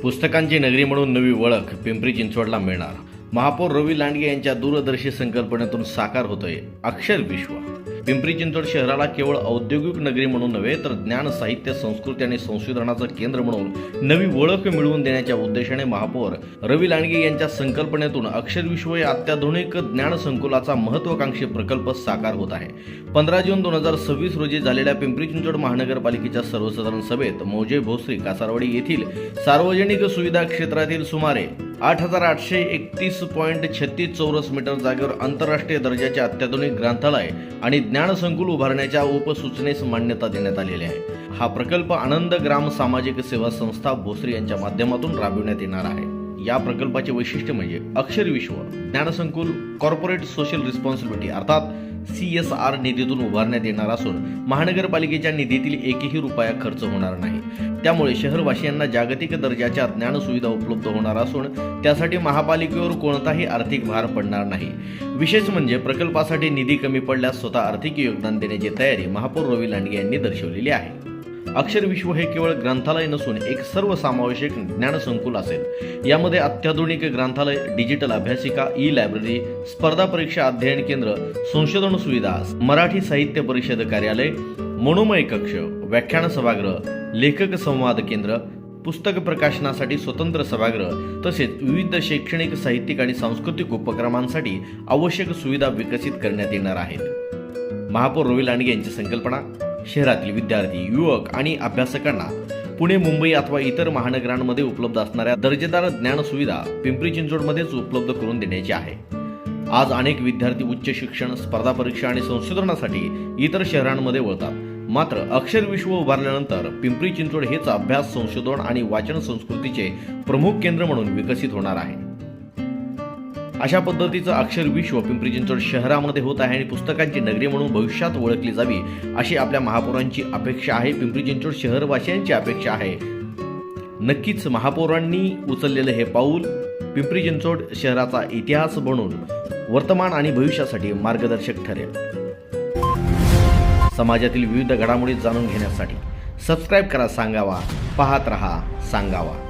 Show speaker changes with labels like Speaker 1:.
Speaker 1: पुस्तकांची नगरी म्हणून नवी ओळख पिंपरी चिंचवडला मिळणार। महापौर रवी लांडगे यांच्या दूरदर्शी संकल्पनेतून साकार होतोय अक्षर विश्व। पिंपरी चिंचवड शहराला केवळ औद्योगिक नगरी म्हणून नव्हे तर ज्ञान, साहित्य, संस्कृती आणि संशोधनाचं केंद्र म्हणून नवी ओळख मिळवून देण्याच्या उद्देशाने महापौर रवी लांडगे यांच्या संकल्पनेतून अक्षर विश्व या अत्याधुनिक ज्ञान संकुलाचा महत्त्वाकांक्षी प्रकल्प साकार होत आहे। 15 जून 2026 रोजी झालेल्या पिंपरी चिंचवड महानगरपालिकेच्या सर्वसाधारण सभेत मौजे भोसरी कासारवाडी येथील सार्वजनिक सुविधा क्षेत्रातील सुमारे 8831.36 चौरस मीटर जागेवर आंतरराष्ट्रीय दर्जाचे अत्याधुनिक ग्रंथालय आणि ज्ञान संकुल उभारण्याच्या उपसूचनेस मान्यता देण्यात आलेली आहे। हा प्रकल्प आनंद ग्राम सामाजिक सेवा संस्था भोसरी यांच्या माध्यमातून राबविण्यात येणार आहे। या प्रकल्पाचे वैशिष्ट्य म्हणजे अक्षर विश्व ज्ञान संकुल कॉर्पोरेट सोशल रिस्पॉन्सिबिलिटी अर्थात CSR निधीतून उभारण्यात येणार असून महानगरपालिकेच्या निधीतील एकही रुपया खर्च होणार नाही। त्यामुळे शहरवासियांना जागतिक दर्जाच्या ज्ञान सुविधा उपलब्ध होणार असून त्यासाठी महापालिकेवर कोणताही आर्थिक भार पडणार नाही। विशेष म्हणजे प्रकल्पासाठी निधी कमी पडल्यास स्वतः आर्थिक योगदान देण्याची तयारी महापौर रवी लांडगे यांनी दर्शवलेली आहे। अक्षर विश्व हे केवळ ग्रंथालय नसून एक सर्वसमावेशक ज्ञान संकुल असेल। यामध्ये अत्याधुनिक ग्रंथालय, डिजिटल अभ्यासिका, ई-लायब्ररी, स्पर्धा परीक्षा अध्ययन केंद्र, संशोधन सुविधा, मराठी साहित्य परिषद कार्यालय, मनोमय कक्ष, व्याख्यान सभागृह, लेखक संवाद केंद्र, पुस्तक प्रकाशनासाठी स्वतंत्र सभागृह तसेच विविध शैक्षणिक, साहित्यिक आणि सांस्कृतिक उपक्रमांसाठी आवश्यक सुविधा विकसित करण्यात येणार आहेत। महापौर रवी लांडगे यांची संकल्पना शहरातील विद्यार्थी, युवक आणि अभ्यासकांना पुणे, मुंबई अथवा इतर महानगरांमध्ये उपलब्ध असणाऱ्या दर्जेदार ज्ञान सुविधा पिंपरी चिंचवडमध्येच उपलब्ध करून देण्याची आहे। आज अनेक विद्यार्थी उच्च शिक्षण, स्पर्धा परीक्षा आणि संशोधनासाठी इतर शहरांमध्ये वळतात, मात्र अक्षर विश्व उभारल्यानंतर पिंपरी चिंचवड हेच अभ्यास, संशोधन आणि वाचन संस्कृतीचे प्रमुख केंद्र म्हणून विकसित होणार आहे। अशा पद्धतीचं अक्षर विश्व पिंपरी चिंचवड शहरामध्ये होत आहे आणि पुस्तकांची नगरी म्हणून भविष्यात ओळखली जावी अशी आपल्या महापौरांची अपेक्षा आहे, पिंपरी चिंचवड शहरवासियांची अपेक्षा आहे। नक्कीच महापौरांनी उचललेलं हे पाऊल पिंपरी चिंचवड शहराचा इतिहास बनून वर्तमान आणि भविष्यासाठी मार्गदर्शक ठरेल। समाजातील विविध घडामोडी जाणून घेण्यासाठी सबस्क्राईब करा सांगावा, पाहत रहा सांगावा।